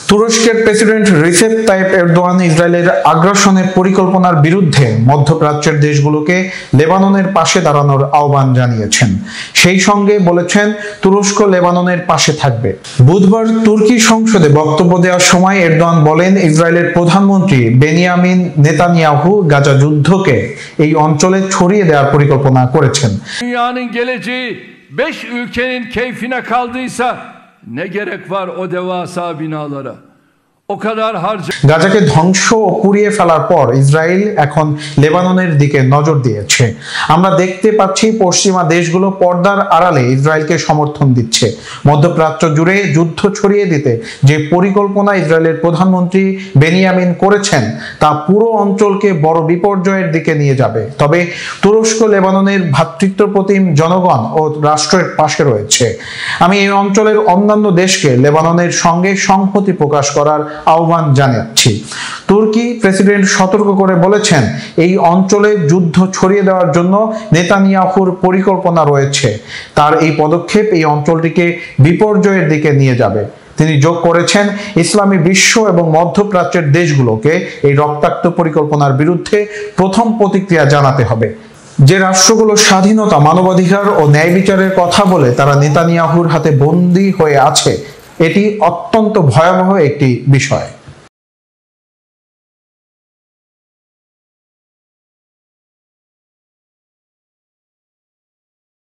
তুরস্কের president Recep Tayyip Erdogan ইসরায়েলের আগ্রাসনের পরিকল্পনার বিরুদ্ধে মধ্যপ্রাচ্যের দেশগুলোকে লেবাননের পাশে দাঁড়ানোর আহ্বান জানিয়েছেন। সেই সঙ্গে বলেছেন তুরস্ক লেবাননের পাশে থাকবে। বুধবার তুর্কি সংসদে বক্তব্য দেওয়ার সময় এরদোয়ান বলেন, ইসরায়েলের প্রধানমন্ত্রী বেনিয়ামিন নেতানিয়াহু গাজা যুদ্ধকে এই অঞ্চলে ছড়িয়ে দেওয়ার পরিকল্পনা করেছেন। Dünyanın geleceği 5 ülkenin keyfine kaldıysa ne gerek var o devasa binalara? O kadar harca গাজাকে ধ্বংস ও পুড়িয়ে ফেলার পর ইসরায়েল এখন লেবাননের দিকে নজর দিয়েছে। আমরা দেখতে পাচ্ছি পশ্চিমা দেশগুলো পর্দার আড়ালে ইসরায়েলকে সমর্থন দিচ্ছে। মধ্যপ্রাচ্য জুড়ে যুদ্ধ ছড়িয়ে দিতে যে পরিকল্পনা ইসরায়েলের প্রধানমন্ত্রী বেনিয়ামিন করেছেন তা পুরো অঞ্চলকে বড় বিপর্যয়ের দিকে নিয়ে যাবে। তবে তুরস্ক লেবাননের ভ্রাতৃত্বপ্রতিম জনগণ ও রাষ্ট্রের পাশে রয়েছে। আমি এই অঞ্চলের অন্যান্য দেশকে লেবাননের সঙ্গে সংহতি প্রকাশ করার আহ্বান জানাচ্ছি। তুর্কি প্রেসিডেন্ট সতর্ক করে বলেছেন, এই অঞ্চলে যুদ্ধ ছড়িয়ে দেওয়ার জন্য নেতানিয়াহুর পরিকল্পনা রয়েছে। তার এই পদক্ষেপ এই অঞ্চলটিকে বিপর্যয়ের দিকে নিয়ে যাবে। তিনি যোগ করেছেন, ইসলামী বিশ্ব এবং মধ্যপ্রাচ্যের দেশগুলোকে এই রক্তাক্ত পরিকল্পনার বিরুদ্ধে প্রথম প্রতিক্রিয়া জানাতে হবে। যে রাষ্ট্রগুলো স্বাধীনতা, মানবাধিকার ও ন্যায় বিচারের কথা বলে তারা নেতানিয়াহুর হাতে বন্দী হয়ে আছে, এটি অত্যন্ত ভয়াবহ একটি বিষয়।